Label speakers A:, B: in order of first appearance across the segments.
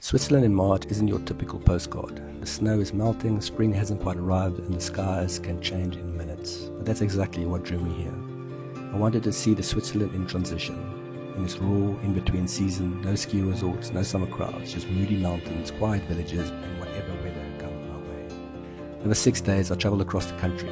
A: Switzerland in March isn't your typical postcard. The snow is melting, spring hasn't quite arrived, and the skies can change in minutes. But that's exactly what drew me here. I wanted to see the Switzerland in transition, in its raw, in-between season, no ski resorts, no summer crowds, just moody mountains, quiet villages, and whatever weather comes my way. Over 6 days I travelled across the country.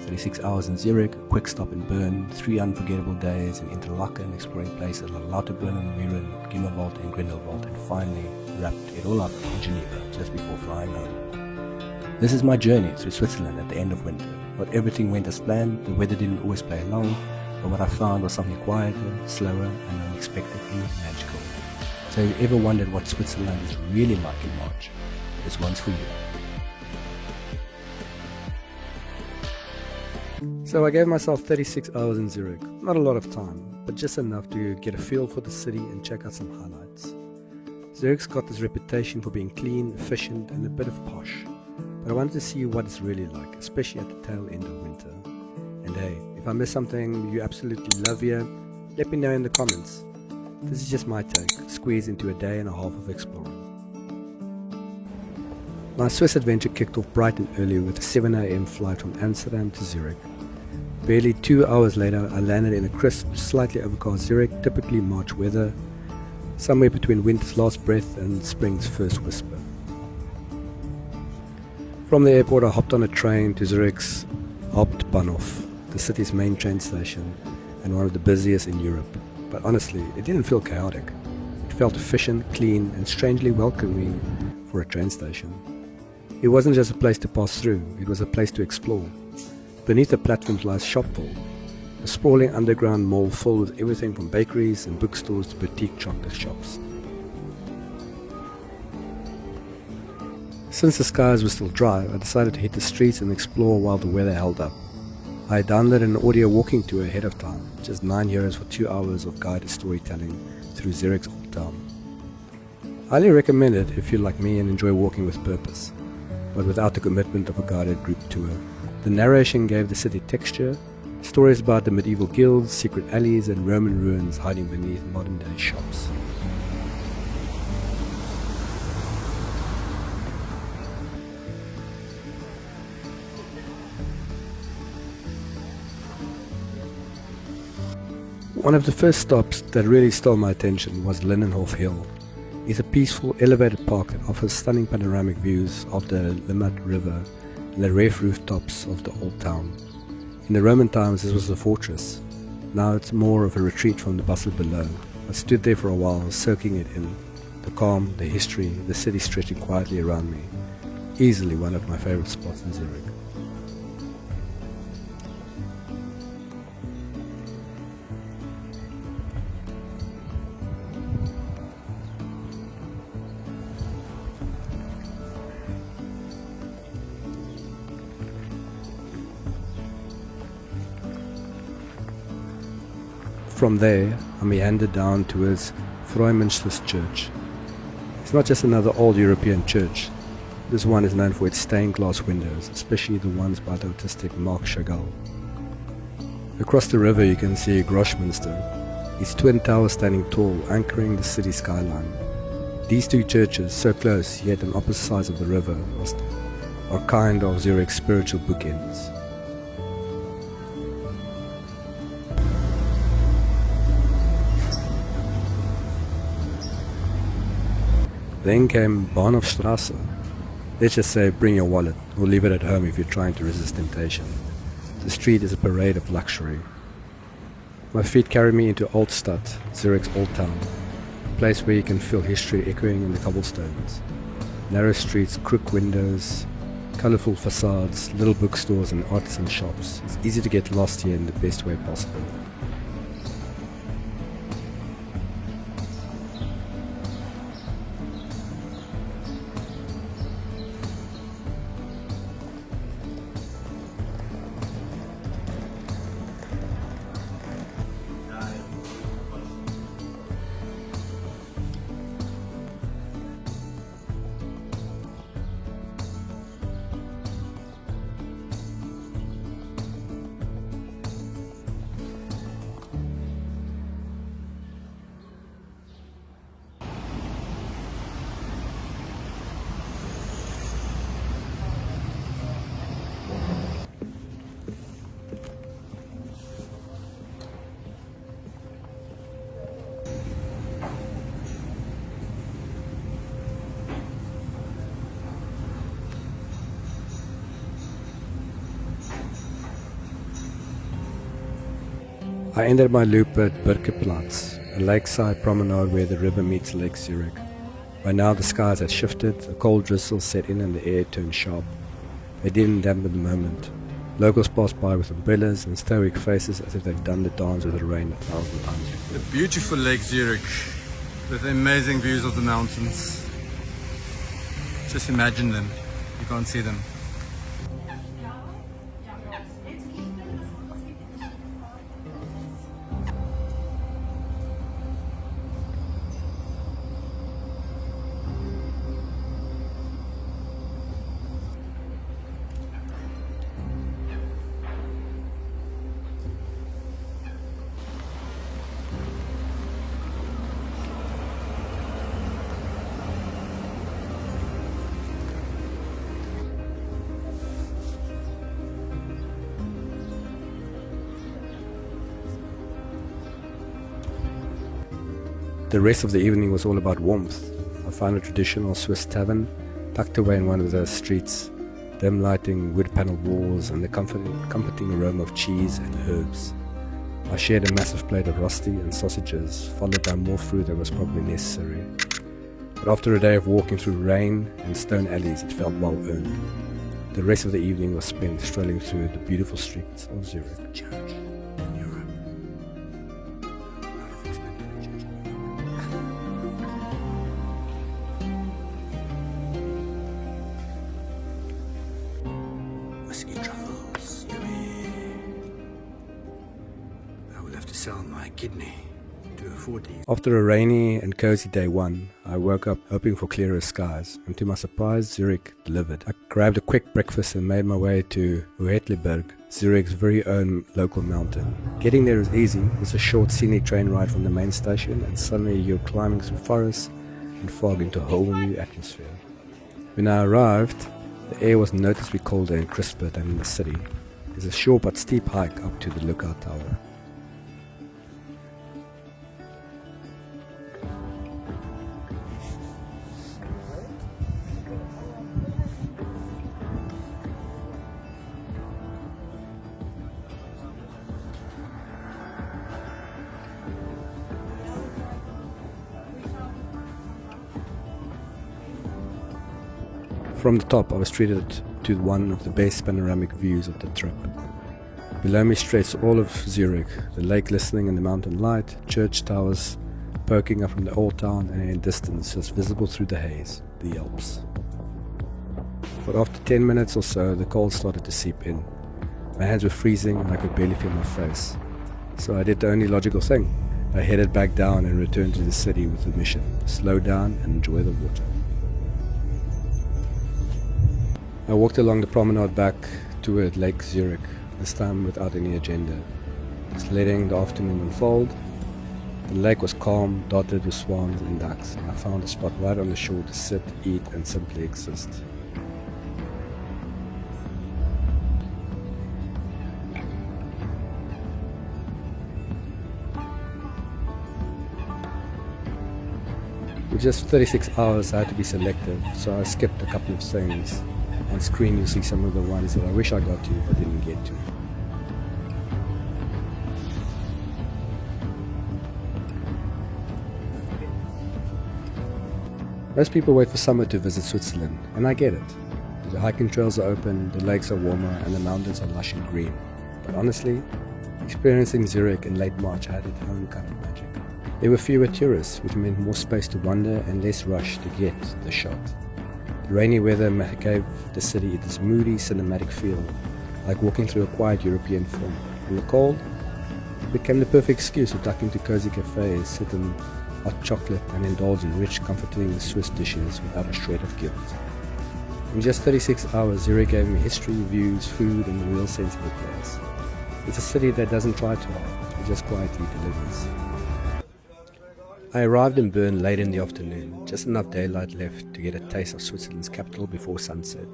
A: 36 hours in Zurich, a quick stop in Bern, 3 unforgettable days in Interlaken, exploring places like Lauterbrunnen, Mürren, Gimmelwald and Grindelwald, and finally wrapped it all up in Geneva just before flying home. This is my journey through Switzerland at the end of winter. Not everything went as planned, the weather didn't always play along, but what I found was something quieter, slower and unexpectedly magical. So if you ever wondered what Switzerland is really like in March, this one's for you. So I gave myself 36 hours in Zurich. Not a lot of time, but just enough to get a feel for the city and check out some highlights. Zurich's got this reputation for being clean, efficient and a bit of posh. But I wanted to see what it's really like, especially at the tail end of winter. And hey, if I missed something you absolutely love here, let me know in the comments. This is just my take, squeezed into a day and a half of exploring. My Swiss adventure kicked off bright and early with a 7 a.m. flight from Amsterdam to Zurich. Barely 2 hours later, I landed in a crisp, slightly overcast Zurich, typically March weather, somewhere between winter's last breath and spring's first whisper. From the airport, I hopped on a train to Zurich's Hauptbahnhof, the city's main train station, and one of the busiest in Europe. But honestly, it didn't feel chaotic. It felt efficient, clean, and strangely welcoming for a train station. It wasn't just a place to pass through, it was a place to explore. Beneath the platforms lies Shopville, a sprawling underground mall filled with everything from bakeries and bookstores to boutique chocolate shops. Since the skies were still dry, I decided to hit the streets and explore while the weather held up. I downloaded an audio walking tour ahead of time, just €9 for 2 hours of guided storytelling through Zurich's old town. Highly recommend it if you're like me and enjoy walking with purpose, but without the commitment of a guided group tour. The narration gave the city texture, stories about the medieval guilds, secret alleys and Roman ruins hiding beneath modern day shops. One of the first stops that really stole my attention was Lindenhof Hill. It's a peaceful, elevated park that offers stunning panoramic views of the Limmat River and the reef rooftops of the old town. In the Roman times this was a fortress. Now it's more of a retreat from the bustle below. I stood there for a while, soaking it in. The calm, the history, the city stretching quietly around me. Easily one of my favorite spots in Zurich. From there, I meandered down towards Freudenstadt Church. It's not just another old European church. This one is known for its stained glass windows, especially the ones by the artistic Marc Chagall. Across the river you can see Grossmünster, its twin towers standing tall, anchoring the city skyline. These two churches, so close yet on opposite sides of the river, are kind of Zurich's spiritual bookends. Then came Bahnhofstrasse. Let's just say bring your wallet, or leave it at home if you're trying to resist temptation. The street is a parade of luxury. My feet carry me into Altstadt, Zurich's old town, a place where you can feel history echoing in the cobblestones. Narrow streets, crooked windows, colourful facades, little bookstores and artisan shops. It's easy to get lost here in the best way possible. I ended my loop at Birkenplatz, a lakeside promenade where the river meets Lake Zurich. By now the skies had shifted, a cold drizzle set in and the air turned sharp. They didn't dampen the moment. Locals passed by with umbrellas and stoic faces as if they've done the dance with the rain 1,000 times before.
B: The beautiful Lake Zurich with amazing views of the mountains. Just imagine them. You can't see them.
A: The rest of the evening was all about warmth. I found a traditional Swiss tavern tucked away in one of the streets, dim lighting, wood panelled walls and the comforting aroma of cheese and herbs. I shared a massive plate of rosti and sausages, followed by more food that was probably necessary. But after a day of walking through rain and stone alleys, it felt well earned. The rest of the evening was spent strolling through the beautiful streets of Zurich. After a rainy and cozy day one, I woke up hoping for clearer skies, and to my surprise, Zurich delivered. I grabbed a quick breakfast and made my way to Hohetleberg, Zurich's very own local mountain. Getting there is easy. It's a short scenic train ride from the main station, and suddenly you're climbing through forests and fog into a whole new atmosphere. When I arrived, the air was noticeably colder and crisper than in the city. There's a short but steep hike up to the lookout tower. From the top, I was treated to one of the best panoramic views of the trip. Below me stretched all of Zurich, the lake glistening in the mountain light, church towers poking up from the old town, and in distance, just visible through the haze, the Alps. But after 10 minutes or so, the cold started to seep in. My hands were freezing and I could barely feel my face. So I did the only logical thing. I headed back down and returned to the city with a mission: slow down and enjoy the water. I walked along the promenade back toward Lake Zurich, this time without any agenda, just letting the afternoon unfold. The lake was calm, dotted with swans and ducks, and I found a spot right on the shore to sit, eat, and simply exist. With just 36 hours, I had to be selective, so I skipped a couple of things. On screen you'll see some of the ones that I wish I got to but didn't get to. Most people wait for summer to visit Switzerland, and I get it. The hiking trails are open, the lakes are warmer, and the mountains are lush and green. But honestly, experiencing Zurich in late March had its own kind of magic. There were fewer tourists, which meant more space to wander and less rush to get the shot. The rainy weather gave the city this moody, cinematic feel, like walking through a quiet European film. In the cold, it became the perfect excuse to tuck into cozy cafes, sip in hot chocolate, and indulge in rich, comforting Swiss dishes without a shred of guilt. In just 36 hours, Zurich gave me history, views, food, and a real sense of the place. It's a city that doesn't try too hard, it just quietly delivers. I arrived in Bern late in the afternoon, just enough daylight left to get a taste of Switzerland's capital before sunset.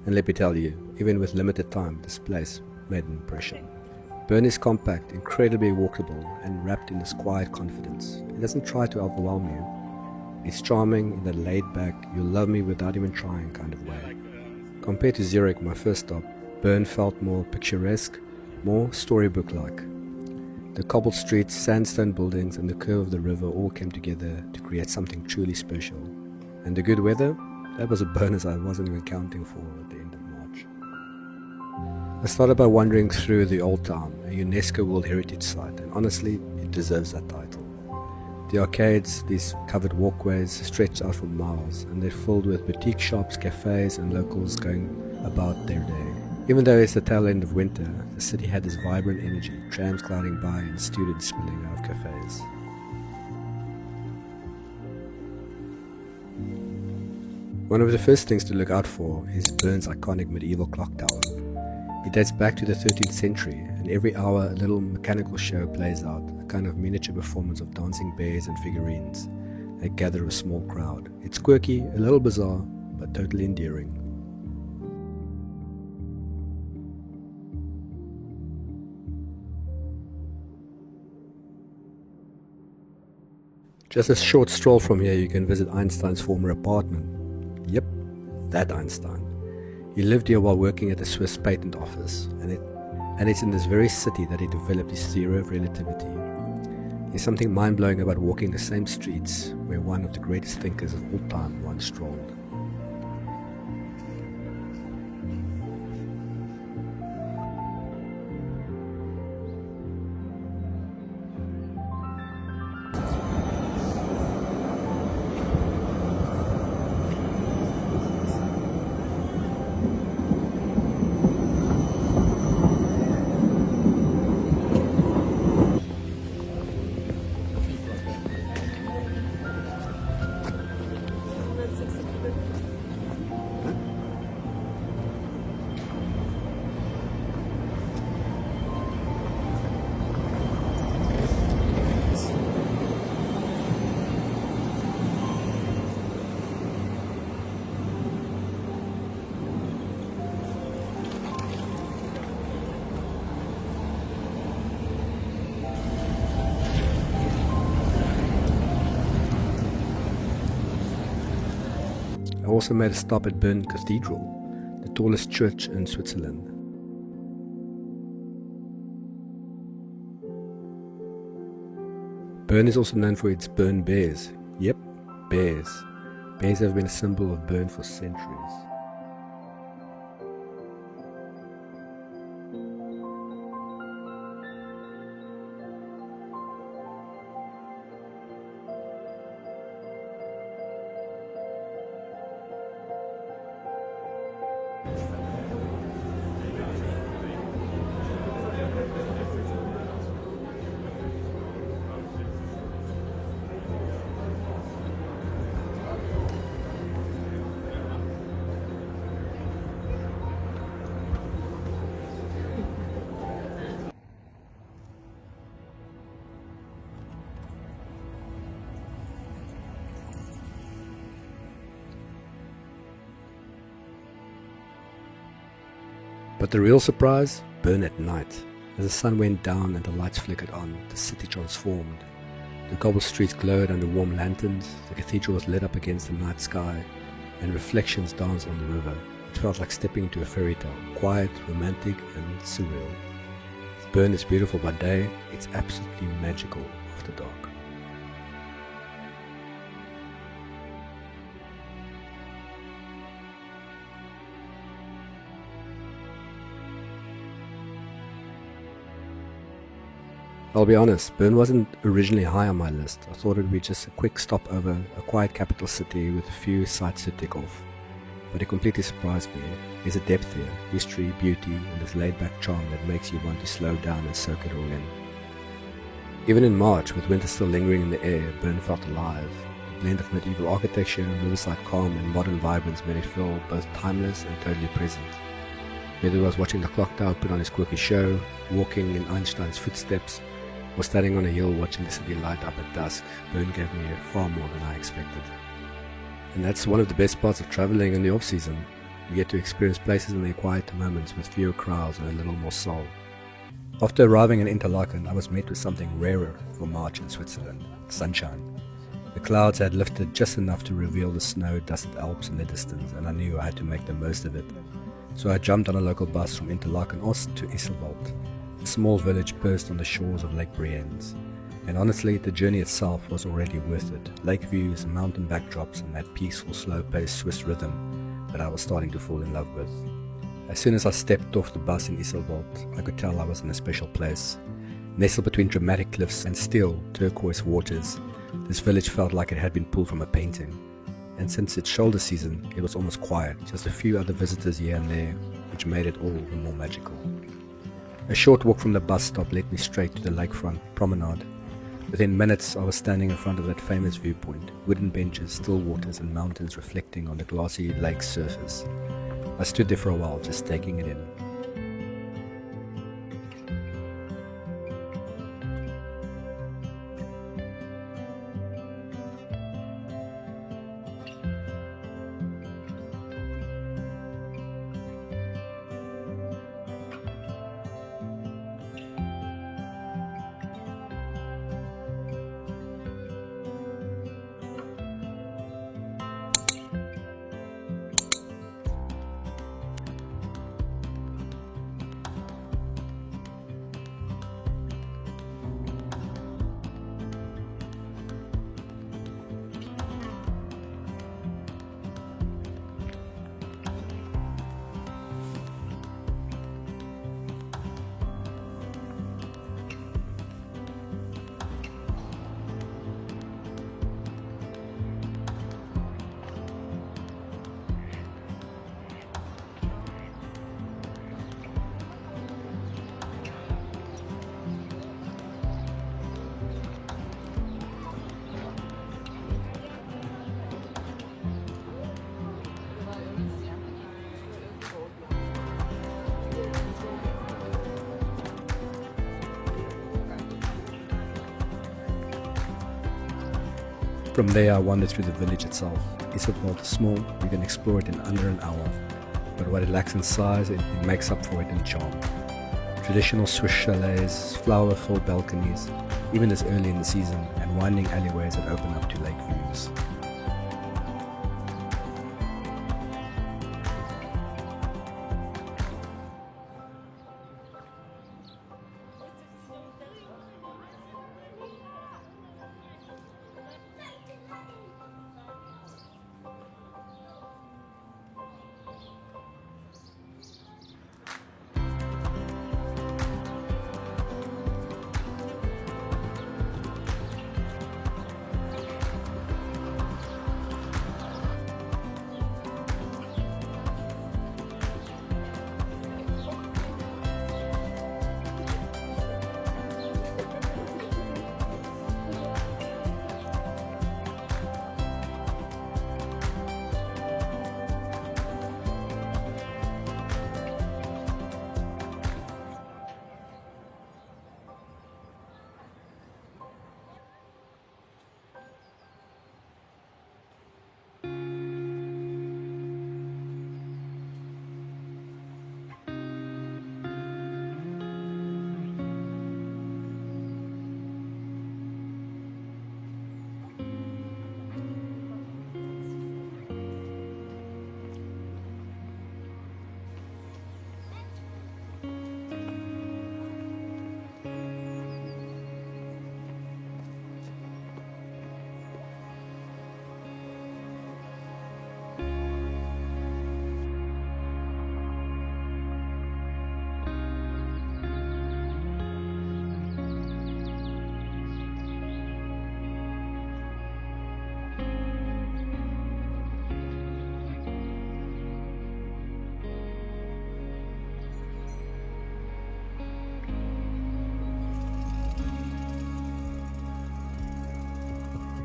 A: And let me tell you, even with limited time, this place made an impression. Bern is compact, incredibly walkable, and wrapped in this quiet confidence. It doesn't try to overwhelm you. It's charming in that laid-back, you'll love me without even trying kind of way. Compared to Zurich, my first stop, Bern felt more picturesque, more storybook-like. The cobbled streets, sandstone buildings, and the curve of the river all came together to create something truly special. And the good weather? That was a bonus I wasn't even counting for at the end of March. I started by wandering through the Old Town, a UNESCO World Heritage Site, and honestly, it deserves that title. The arcades, these covered walkways, stretched out for miles, and they're filled with boutique shops, cafes, and locals going about their day. Even though it's the tail end of winter, the city had this vibrant energy, trams gliding by and students spilling out of cafes. One of the first things to look out for is Bern's iconic medieval clock tower. It dates back to the 13th century, and every hour a little mechanical show plays out, a kind of miniature performance of dancing bears and figurines that gather a small crowd. It's quirky, a little bizarre, but totally endearing. Just a short stroll from here, you can visit Einstein's former apartment. Yep, that Einstein. He lived here while working at the Swiss patent office, and it's in this very city that he developed his theory of relativity. There's something mind-blowing about walking the same streets where one of the greatest thinkers of all time once strolled. I also made a stop at Bern Cathedral, the tallest church in Switzerland. Bern is also known for its Bern bears. Yep, bears. Bears have been a symbol of Bern for centuries. But the real surprise? Bern at night. As the sun went down and the lights flickered on, the city transformed. The cobbled streets glowed under warm lanterns, the cathedral was lit up against the night sky, and reflections danced on the river. It felt like stepping into a fairy tale, quiet, romantic, and surreal. If Bern is beautiful by day, it's absolutely magical after dark. I'll be honest, Bern wasn't originally high on my list. I thought it would be just a quick stop over a quiet capital city with a few sights to tick off. But it completely surprised me. There's a depth here, history, beauty, and this laid-back charm that makes you want to slow down and soak it all in. Even in March, with winter still lingering in the air, Bern felt alive. The blend of medieval architecture, riverside calm, and modern vibrance made it feel both timeless and totally present. Whether it was watching the clock tower put on his quirky show, walking in Einstein's footsteps, or standing on a hill watching the city light up at dusk, Bern gave me far more than I expected. And that's one of the best parts of traveling in the off-season. You get to experience places in their quieter moments with fewer crowds and a little more soul. After arriving in Interlaken, I was met with something rarer for March in Switzerland: sunshine. The clouds had lifted just enough to reveal the snow-dusted Alps in the distance, and I knew I had to make the most of it. So I jumped on a local bus from Interlaken to Gimmelwald. a small village perched on the shores of Lake Brienz. And honestly, the journey itself was already worth it. Lake views, mountain backdrops, and that peaceful, slow-paced Swiss rhythm that I was starting to fall in love with. As soon as I stepped off the bus in Grindelwald, I could tell I was in a special place. Nestled between dramatic cliffs and still, turquoise waters, this village felt like it had been pulled from a painting. And since it's shoulder season, it was almost quiet, just a few other visitors here and there, which made it all the more magical. A short walk from the bus stop led me straight to the lakefront promenade. Within minutes, I was standing in front of that famous viewpoint, wooden benches, still waters, and mountains reflecting on the glassy lake's surface. I stood there for a while, just taking it in. From there I wandered through the village itself. Grindelwald is small, you can explore it in under an hour, but what it lacks in size, it makes up for it in charm. Traditional Swiss chalets, flower-filled balconies, even this early in the season, and winding alleyways that open up to lake views.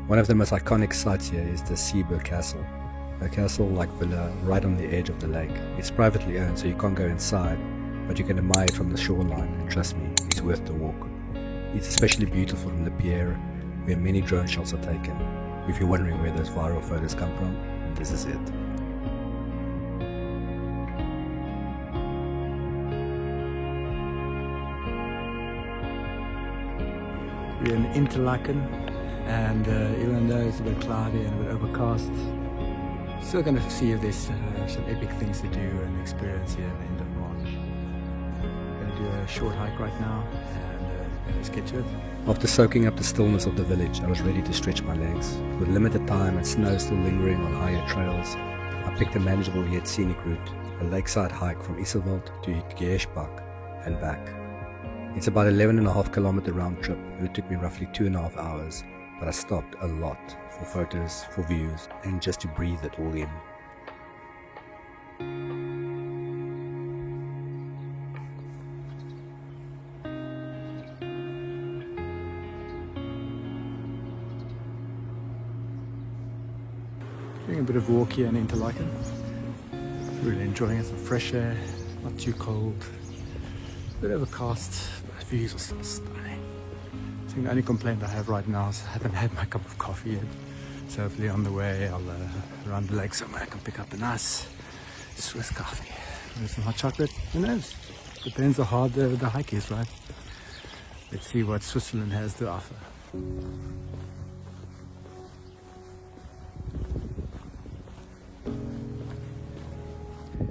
A: One of the most iconic sites here is the Seeburg Castle, a castle-like villa right on the edge of the lake. It's privately owned, so you can't go inside, but you can admire it from the shoreline, and trust me, it's worth the walk. It's especially beautiful from the pier, where many drone shots are taken. If you're wondering where those viral photos come from, this is it. We're in Interlaken, and even though it's a bit cloudy and a bit overcast, still going to see if there's some epic things to do and experience here at the end of March. Going to
B: do a short hike right now, and let's get to it.
A: After soaking up the stillness of the village, I was ready to stretch my legs. With limited time and snow still lingering on higher trails, I picked a manageable yet scenic route, a lakeside hike from Gimmelwald to Gierschbach and back. It's about 11.5 kilometer round trip, and it took me roughly 2.5 hours, but I stopped a lot for photos, for views, and just to breathe it all in.
B: Doing a bit of walk here in Interlaken. Really enjoying it. Some fresh air, not too cold. A bit overcast, but the views are still stunning. I think the only complaint I have right now is I haven't had my cup of coffee yet. So hopefully on the way I'll run the lake somewhere I can pick up a nice Swiss coffee. Maybe some hot chocolate. Who knows? Depends how hard the hike is, right? Let's see what Switzerland has to offer.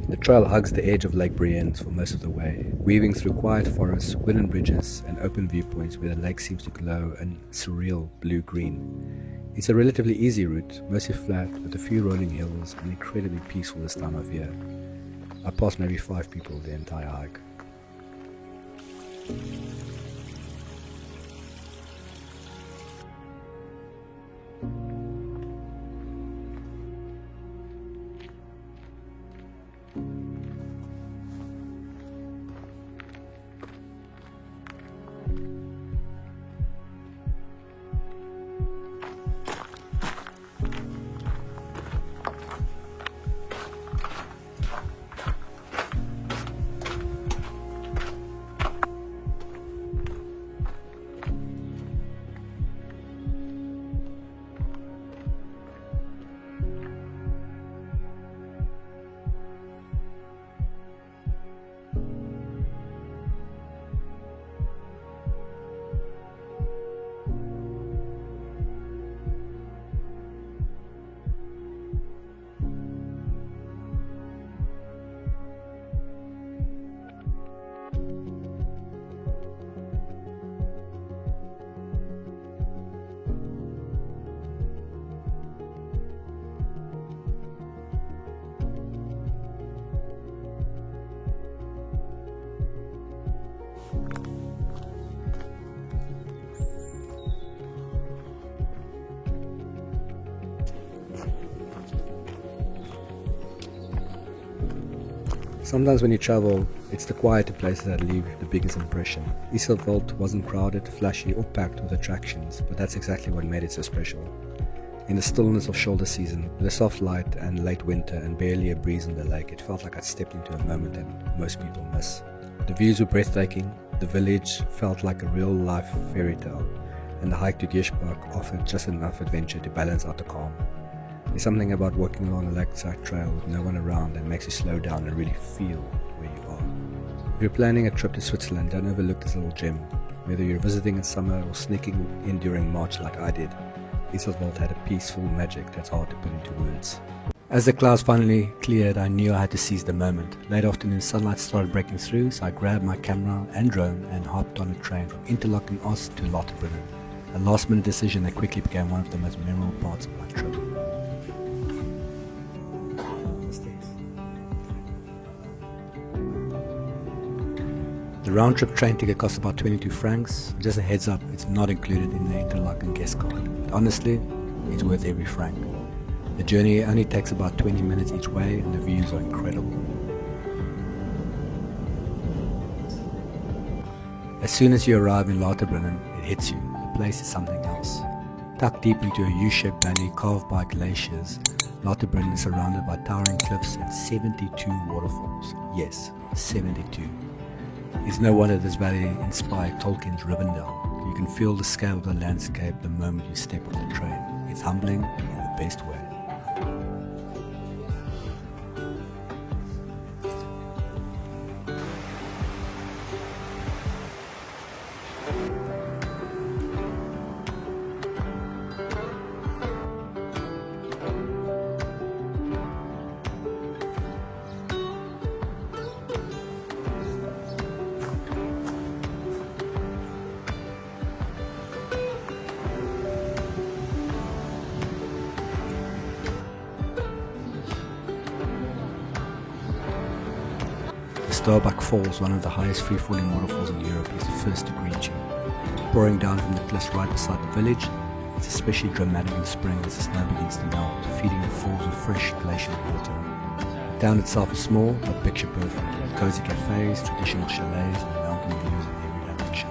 A: The trail hugs the edge of Lake Brienz for most of the way, weaving through quiet forests, wooden bridges, and open viewpoints where the lake seems to glow in surreal blue-green. It's a relatively easy route, mostly flat, with a few rolling hills and incredibly peaceful this time of year. I passed maybe 5 people the entire hike. Sometimes when you travel, it's the quieter places that leave the biggest impression. Gimmelwald wasn't crowded, flashy, or packed with attractions, but that's exactly what made it so special. In the stillness of shoulder season, with a soft light and late winter and barely a breeze on the lake, it felt like I'd stepped into a moment that most people miss. The views were breathtaking, the village felt like a real-life fairy tale, and the hike to Gierschbach offered just enough adventure to balance out the calm. There's something about walking along a lakeside trail with no one around that makes you slow down and really feel where you are. If you're planning a trip to Switzerland, don't overlook this little gem. Whether you're visiting in summer or sneaking in during March like I did, Gimmelwald had a peaceful magic that's hard to put into words. As the clouds finally cleared, I knew I had to seize the moment. Late afternoon sunlight started breaking through, so I grabbed my camera and drone and hopped on a train from Interlaken to Lauterbrunnen. A last-minute decision that quickly became one of the most memorable parts of my trip. The round-trip train ticket costs about 22 francs. Just a heads up, it's not included in the Interlaken guest card. But honestly, it's worth every franc. The journey only takes about 20 minutes each way and the views are incredible. As soon as you arrive in Lauterbrunnen, it hits you. The place is something else. Tucked deep into a U-shaped valley carved by glaciers, Lauterbrunnen is surrounded by towering cliffs and 72 waterfalls. Yes, 72. It's no wonder this valley inspired Tolkien's Rivendell. You can feel the scale of the landscape the moment you step on the train. It's humbling in the best way. The Starbach Falls, one of the highest free-falling waterfalls in Europe, is the first to greet you. Pouring down from the cliffs right beside the village, it's especially dramatic in spring as the snow begins to melt, feeding the falls with fresh glacial water. The town itself is small but picture perfect, with cozy cafes, traditional chalets and mountain views in every direction.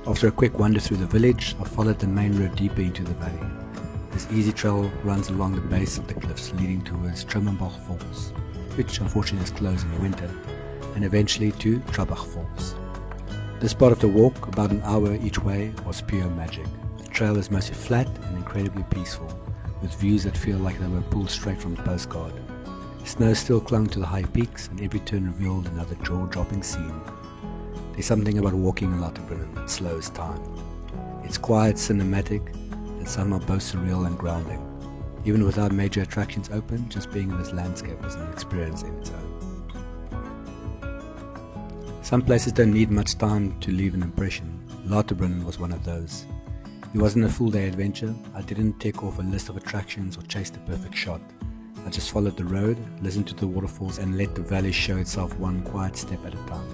A: After a quick wander through the village, I followed the main road deeper into the valley. This easy trail runs along the base of the cliffs leading towards Trommenbach Falls, which unfortunately is closed in the winter, and eventually to Trabach Falls. This part of the walk, about an hour each way, was pure magic. The trail is mostly flat and incredibly peaceful, with views that feel like they were pulled straight from a postcard. Snow still clung to the high peaks, and every turn revealed another jaw-dropping scene. There's something about walking in Lauterbrunnen that slows time. It's quiet, cinematic, and somehow both surreal and grounding. Even without major attractions open, just being in this landscape was an experience in its own. Some places don't need much time to leave an impression. Lauterbrunnen was one of those. It wasn't a full-day adventure. I didn't tick off a list of attractions or chase the perfect shot. I just followed the road, listened to the waterfalls, and let the valley show itself one quiet step at a time.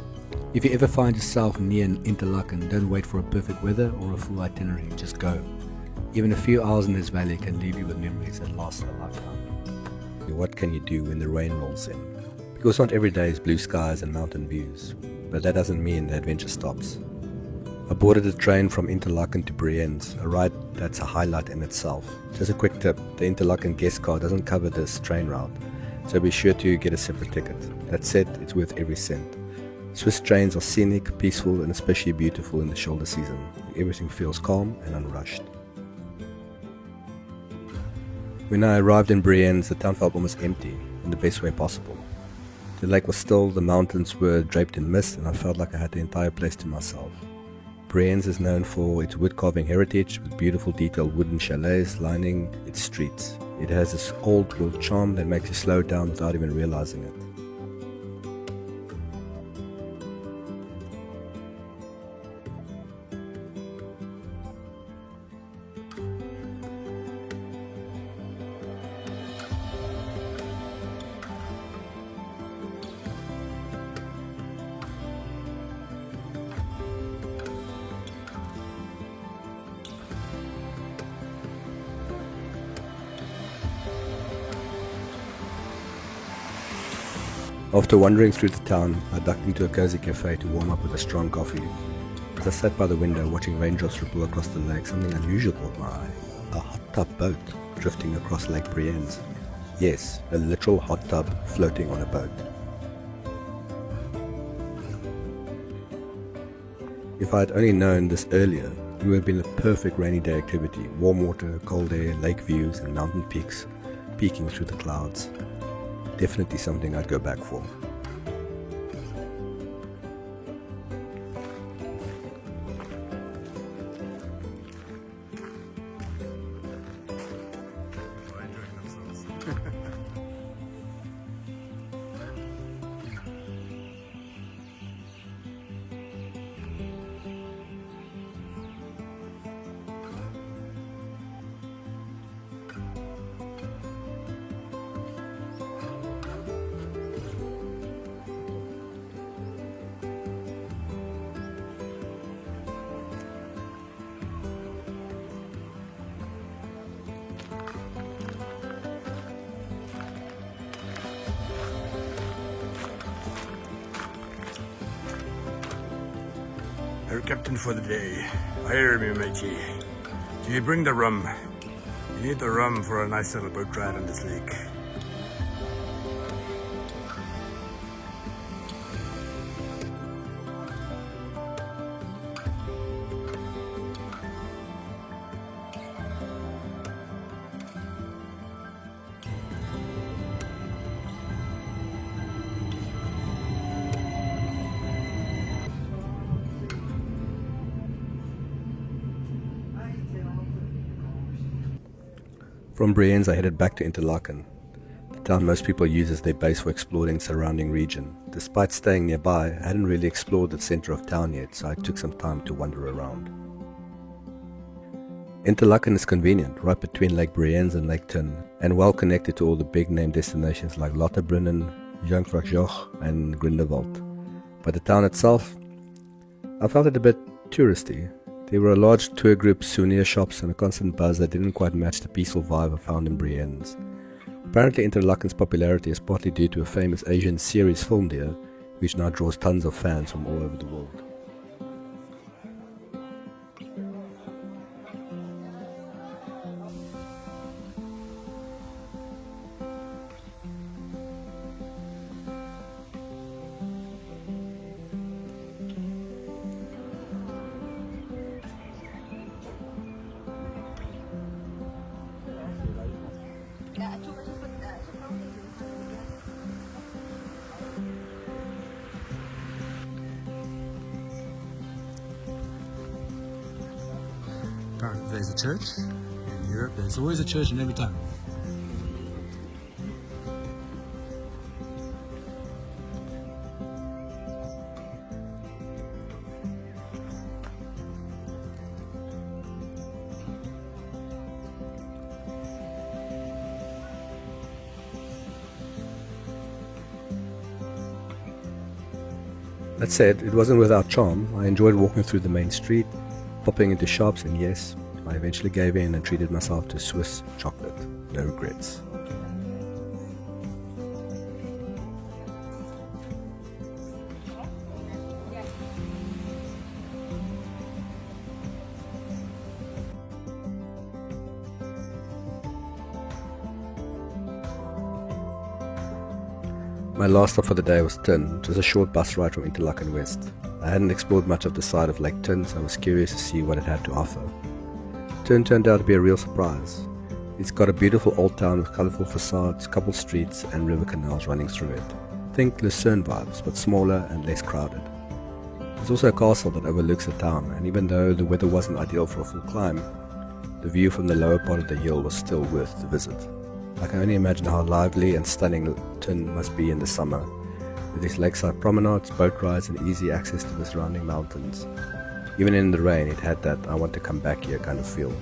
A: If you ever find yourself near Interlaken, don't wait for a perfect weather or a full itinerary, just go. Even a few hours in this valley can leave you with memories that last a lifetime. What can you do when the rain rolls in? Because not every day is blue skies and mountain views, but that doesn't mean the adventure stops. I boarded a train from Interlaken to Brienz, a ride that's a highlight in itself. Just a quick tip, the Interlaken guest card doesn't cover this train route, so be sure to get a separate ticket. That said, it's worth every cent. Swiss trains are scenic, peaceful, and especially beautiful in the shoulder season. Everything feels calm and unrushed. When I arrived in Brienz, the town felt almost empty, in the best way possible. The lake was still, the mountains were draped in mist, and I felt like I had the entire place to myself. Brienz is known for its wood carving heritage, with beautiful detailed wooden chalets lining its streets. It has this old world charm that makes you slow down without even realizing it. After wandering through the town, I ducked into a cozy cafe to warm up with a strong coffee. As I sat by the window watching raindrops ripple across the lake, something unusual caught my eye. A hot tub boat drifting across Lake Brienz. Yes, a literal hot tub floating on a boat. If I had only known this earlier, it would have been a perfect rainy day activity. Warm water, cold air, lake views and mountain peaks peeking through the clouds. Definitely something I'd go back for.
B: Air captain for the day. Hire me, matey. Do you bring the rum? You need the rum for a nice little boat ride on this lake.
A: From Brienz I headed back to Interlaken, the town most people use as their base for exploring the surrounding region. Despite staying nearby, I hadn't really explored the center of town yet, so I took some time to wander around. Interlaken is convenient, right between Lake Brienz and Lake Thun, and well connected to all the big name destinations like Lauterbrunnen, Jungfraujoch and Grindelwald. But the town itself, I felt it a bit touristy. There were a large tour group, souvenir shops and a constant buzz that didn't quite match the peaceful vibe I found in Brienz. Apparently Interlaken's popularity is partly due to a famous Asian series filmed here, which now draws tons of fans from all over the world.
B: There's a church. In Europe, there's always a church in every town.
A: That said, it wasn't without charm. I enjoyed walking through the main street, popping into shops, and yes, I eventually gave in and treated myself to Swiss chocolate. No regrets. My last stop for the day was Thun, just a short bus ride from Interlaken West. I hadn't explored much of the side of Lake Thun, so I was curious to see what it had to offer. Thun turned out to be a real surprise. It's got a beautiful old town with colourful facades, cobbled streets and river canals running through it. Think Lucerne vibes, but smaller and less crowded. There's also a castle that overlooks the town, and even though the weather wasn't ideal for a full climb, the view from the lower part of the hill was still worth the visit. I can only imagine how lively and stunning Thun must be in the summer, with its lakeside promenades, boat rides and easy access to the surrounding mountains. Even in the rain, it had that I want to come back here kind of feel.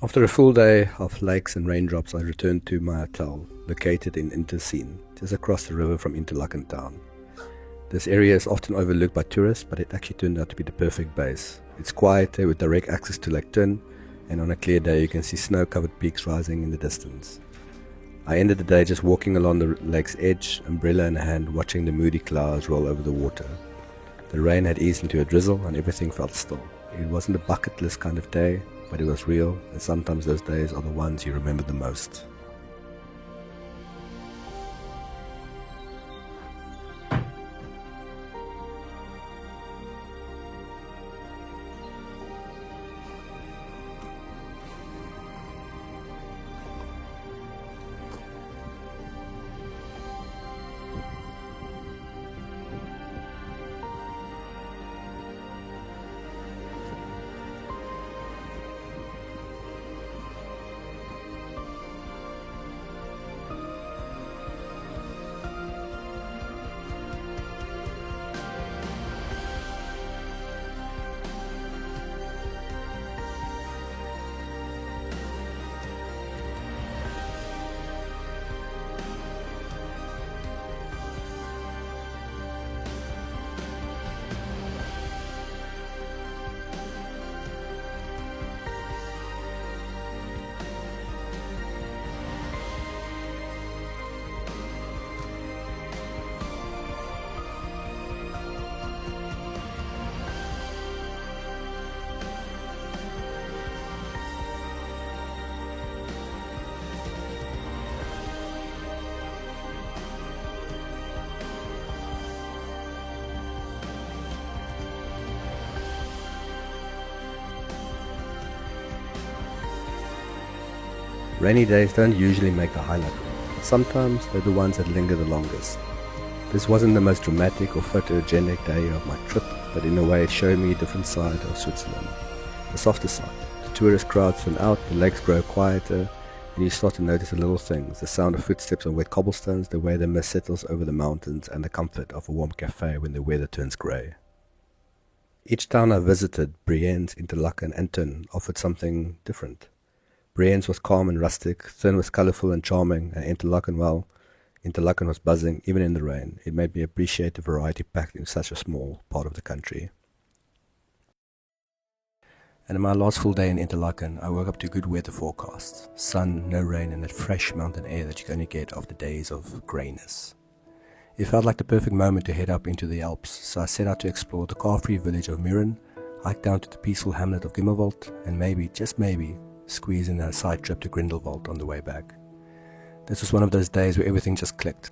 A: After a full day of lakes and raindrops, I returned to my hotel, located in Interseen, just across the river from Interlaken town. This area is often overlooked by tourists, but it actually turned out to be the perfect base. It's quieter with direct access to Lake Thun, and on a clear day you can see snow-covered peaks rising in the distance. I ended the day just walking along the lake's edge, umbrella in hand, watching the moody clouds roll over the water. The rain had eased into a drizzle and everything felt still. It wasn't a bucket list kind of day, but it was real, and sometimes those days are the ones you remember the most. Rainy days don't usually make the highlight reel, but sometimes they're the ones that linger the longest. This wasn't the most dramatic or photogenic day of my trip, but in a way it showed me a different side of Switzerland. The softer side. The tourist crowds thin out, the lakes grow quieter, and you start to notice the little things, the sound of footsteps on wet cobblestones, the way the mist settles over the mountains, and the comfort of a warm cafe when the weather turns grey. Each town I visited, Brienz, Interlaken and Thun, offered something different. Brienz was calm and rustic, Thun was colourful and charming, and Interlaken was buzzing, even in the rain. It made me appreciate the variety packed in such a small part of the country. And in my last full day in Interlaken, I woke up to good weather forecasts. Sun, no rain, and that fresh mountain air that you can only get after days of greyness. It felt like the perfect moment to head up into the Alps, so I set out to explore the car-free village of Mürren, hike down to the peaceful hamlet of Gimmelwald, and maybe, just maybe, squeeze in a side trip to Grindelwald on the way back. This was one of those days where everything just clicked.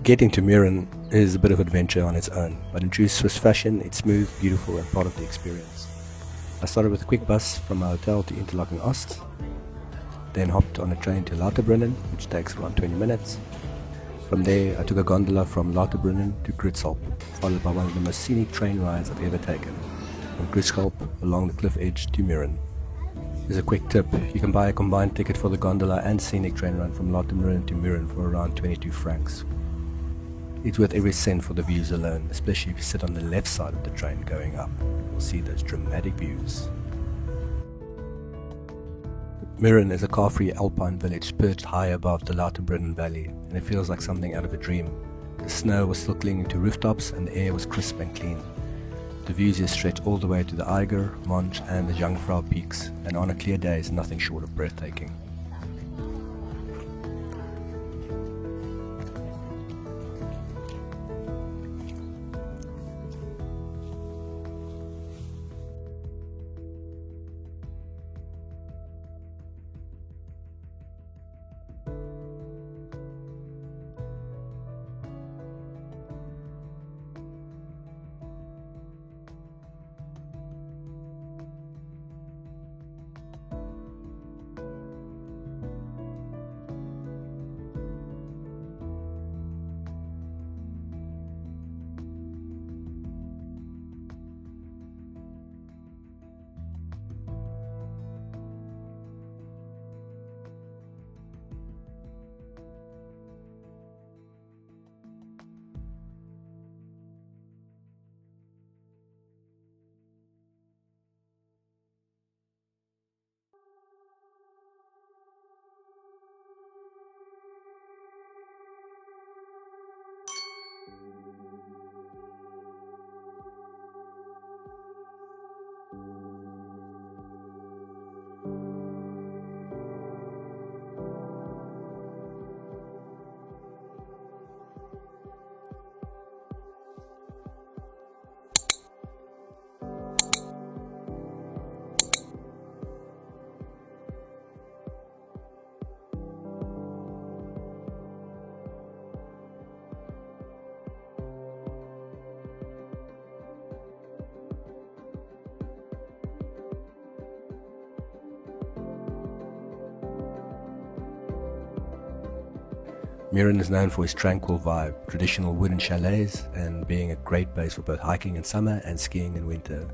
A: Getting to Mürren is a bit of adventure on its own, but in true Swiss fashion, it's smooth, beautiful, and part of the experience. I started with a quick bus from my hotel to Interlaken Ost, then hopped on a train to Lauterbrunnen, which takes around 20 minutes. From there, I took a gondola from Lauterbrunnen to Grindelwald, followed by one of the most scenic train rides I've ever taken, from Grindelwald along the cliff edge to Mürren. As a quick tip, you can buy a combined ticket for the gondola and scenic train ride from Lauterbrunnen to Mürren for around 22 francs. It's worth every cent for the views alone, especially if you sit on the left side of the train going up. You'll see those dramatic views. Mürren is a car-free alpine village perched high above the Lauterbrunnen valley, and it feels like something out of a dream. The snow was still clinging to rooftops and the air was crisp and clean. The views here stretch all the way to the Eiger, Monch and the Jungfrau peaks, and on a clear day is nothing short of breathtaking. Mürren is known for its tranquil vibe, traditional wooden chalets, and being a great base for both hiking in summer and skiing in winter.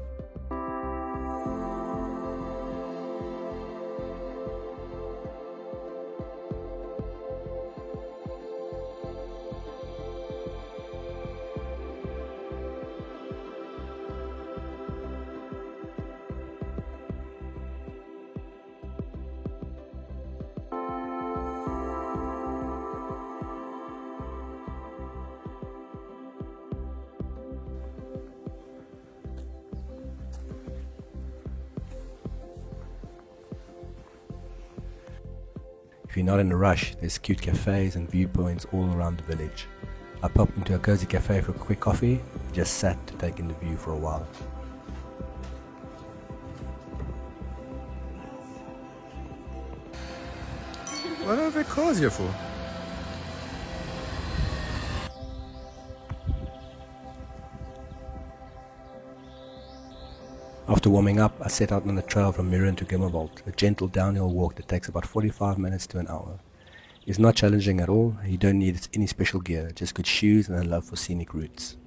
A: If you're not in a rush, there's cute cafes and viewpoints all around the village. I popped into a cozy cafe for a quick coffee, just sat to take in the view for a while.
B: What are they cozy for?
A: After After warming up, I set out on the trail from Mürren to Gimmelwald, a gentle downhill walk that takes about 45 minutes to an hour. It's not challenging at all, and you don't need any special gear, just good shoes and a love for scenic routes.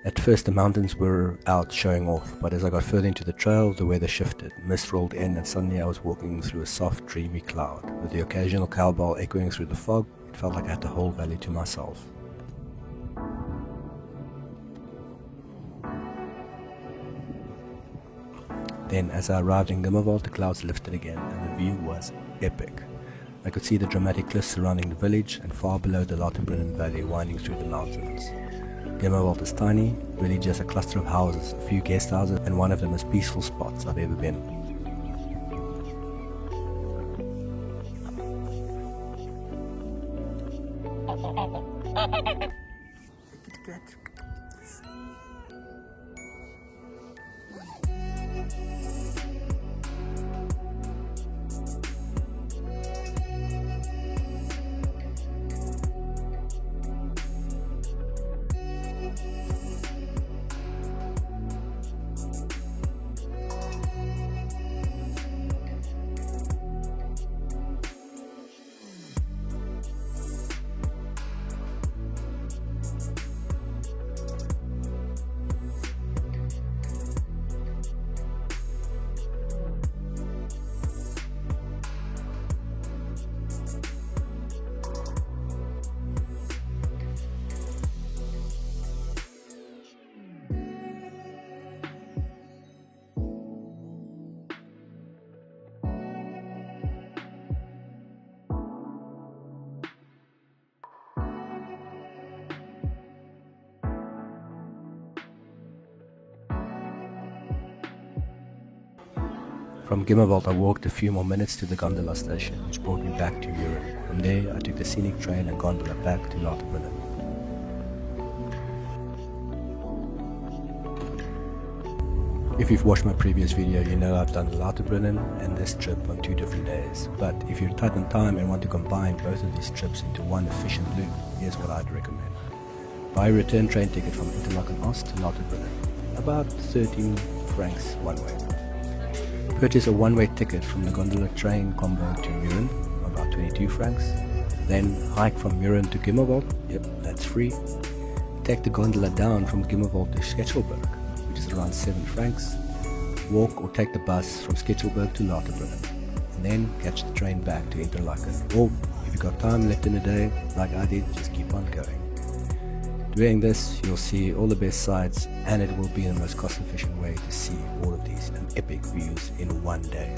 A: At first the mountains were out showing off, but as I got further into the trail, the weather shifted. Mist rolled in and suddenly I was walking through a soft, dreamy cloud. With the occasional cowbell echoing through the fog, it felt like I had the whole valley to myself. Then, as I arrived in Gimmelwald, the clouds lifted again, and the view was epic. I could see the dramatic cliffs surrounding the village, and far below the Lauterbrunnen valley winding through the mountains. Gimmelwald is tiny, really just a cluster of houses, a few guest houses, and one of the most peaceful spots I've ever been. From Gimmelwald I walked a few more minutes to the gondola station, which brought me back to Mürren. From there I took the scenic train and gondola back to Lauterbrunnen. If you've watched my previous video, you know I've done Lauterbrunnen and this trip on 2 different days. But if you're tight on time and want to combine both of these trips into one efficient loop, here's what I'd recommend. Buy a return train ticket from Interlaken to Lauterbrunnen, about 13 francs one way. Purchase a one-way ticket from the gondola train combo to Mürren, about 22 francs. Then hike from Mürren to Gimmelwald, yep, that's free. Take the gondola down from Gimmelwald to Schetzelberg, which is around 7 francs. Walk or take the bus from Schetzelberg to Lauterbrunnen, and then catch the train back to Interlaken. Or if you've got time left in the day, like I did, just keep on going. Doing this, you'll see all the best sights, and it will be the most cost-efficient way to see all of these epic views in one day.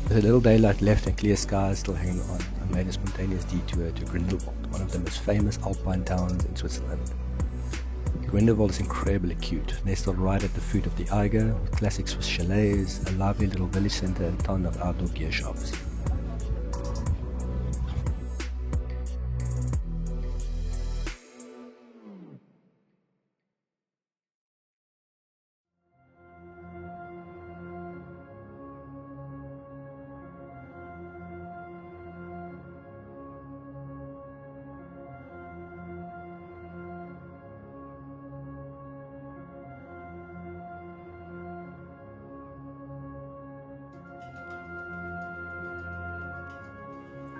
A: With a little daylight left and clear skies still hanging on, I made a spontaneous detour to Grindelwald, one of the most famous alpine towns in Switzerland. Grindelwald is incredibly cute, nestled right at the foot of the Eiger, with classic Swiss chalets, a lively little village centre and a ton of outdoor gear shops.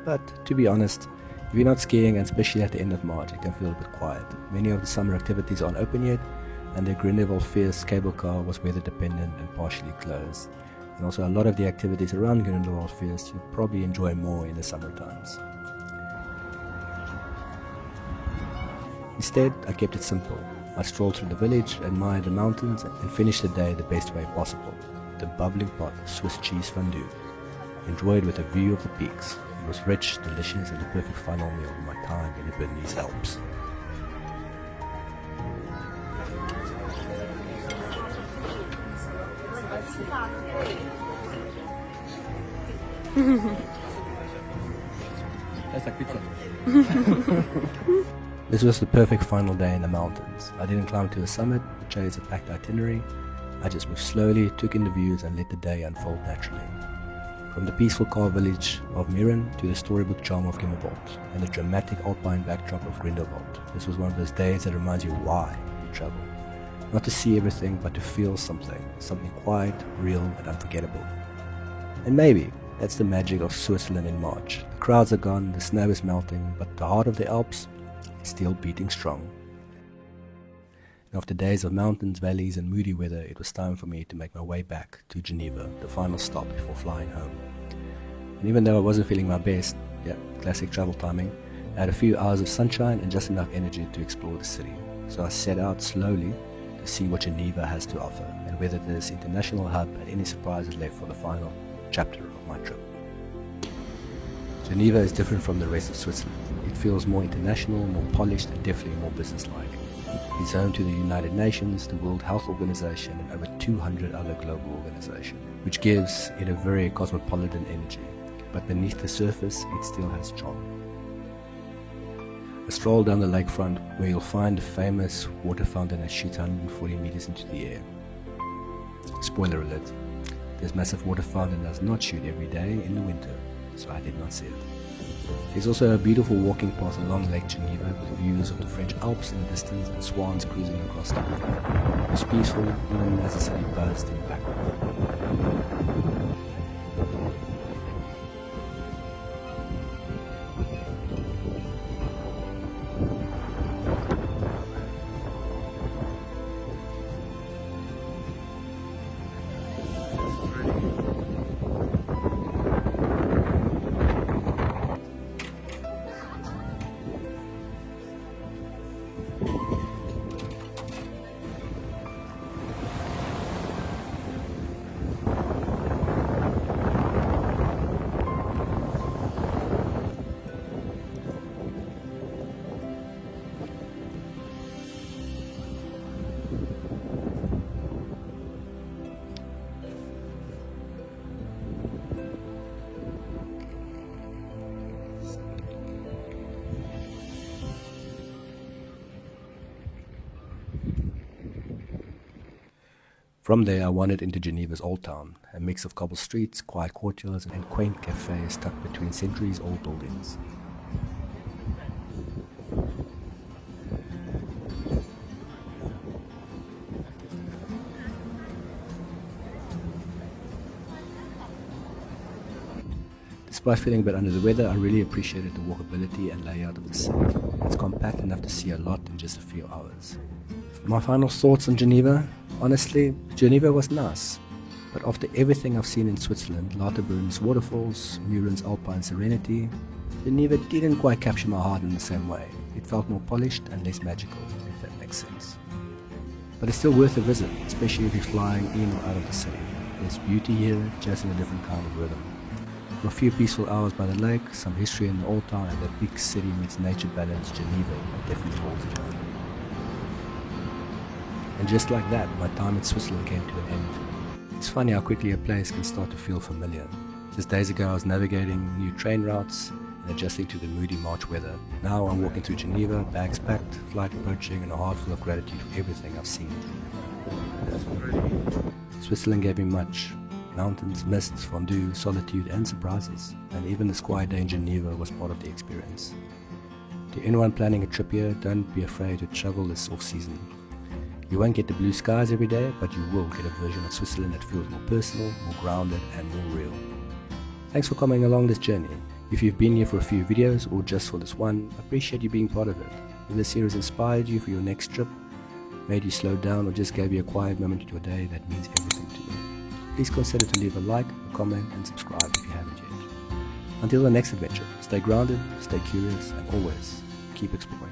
A: But to be honest, if you're not skiing, and especially at the end of March, it can feel a bit quiet. Many of the summer activities aren't open yet, and the Grindelwald Fierce cable car was weather dependent and partially closed. And also a lot of the activities around Grindelwald Fierce you'll probably enjoy more in the summer times. Instead, I kept it simple. I strolled through the village, admired the mountains, and finished the day the best way possible, with a bubbling pot of Swiss cheese fondue. Enjoyed with a view of the peaks. It was rich, delicious, and the perfect final meal of my time in the Bernese Alps. This was the perfect final day in the mountains. I didn't climb to the summit, or chase a packed itinerary. I just moved slowly, took in the views, and let the day unfold naturally. From the peaceful car village of Mürren to the storybook charm of Gimmelwald and the dramatic alpine backdrop of Grindelwald, this was one of those days that reminds you why you travel. Not to see everything, but to feel something quiet, real, and unforgettable. And maybe that's the magic of Switzerland in March. The crowds are gone, the snow is melting, but the heart of the Alps is still beating strong. And after days of mountains, valleys, and moody weather, it was time for me to make my way back to Geneva, the final stop before flying home. And even though I wasn't feeling my best, classic travel timing, I had a few hours of sunshine and just enough energy to explore the city. So I set out slowly to see what Geneva has to offer and whether this international hub had any surprises left for the final chapter of my trip. Geneva is different from the rest of Switzerland. It feels more international, more polished, and definitely more businesslike. It's home to the United Nations, the World Health Organization, and over 200 other global organizations, which gives it a very cosmopolitan energy. But beneath the surface, it still has charm. A stroll down the lakefront where you'll find a famous water fountain that shoots 140 meters into the air. Spoiler alert, this massive water fountain does not shoot every day in the winter, so I did not see it. There's also a beautiful walking path along Lake Geneva with views of the French Alps in the distance and swans cruising across the water. It was peaceful even as the city buzzed in the background. From there, I wandered into Geneva's Old Town, a mix of cobble streets, quiet courtyards, and quaint cafes tucked between centuries-old buildings. Despite feeling a bit under the weather, I really appreciated the walkability and layout of the city. It's compact enough to see a lot in just a few hours. My final thoughts on Geneva? Honestly, Geneva was nice. But after everything I've seen in Switzerland, Lauterbrunnen's waterfalls, Mürren's alpine serenity, Geneva didn't quite capture my heart in the same way. It felt more polished and less magical, if that makes sense. But it's still worth a visit, especially if you're flying in or out of the city. There's beauty here, just in a different kind of rhythm. For a few peaceful hours by the lake, some history in the old town, and that big city meets nature balance, Geneva definitely holds it home. And just like that, my time in Switzerland came to an end. It's funny how quickly a place can start to feel familiar. Just days ago I was navigating new train routes and adjusting to the moody March weather. Now I'm walking through Geneva, bags packed, flight approaching, and a heart full of gratitude for everything I've seen. Switzerland gave me much. Mountains, mists, fondue, solitude, and surprises. And even this quiet day in Geneva was part of the experience. To anyone planning a trip here, don't be afraid to travel this off-season. You won't get the blue skies every day, but you will get a version of Switzerland that feels more personal, more grounded, and more real. Thanks for coming along this journey. If you've been here for a few videos or just for this one, I appreciate you being part of it. If this series inspired you for your next trip, made you slow down, or just gave you a quiet moment in your day, that means everything to me. Please consider to leave a like, a comment, and subscribe if you haven't yet. Until the next adventure, stay grounded, stay curious, and always keep exploring.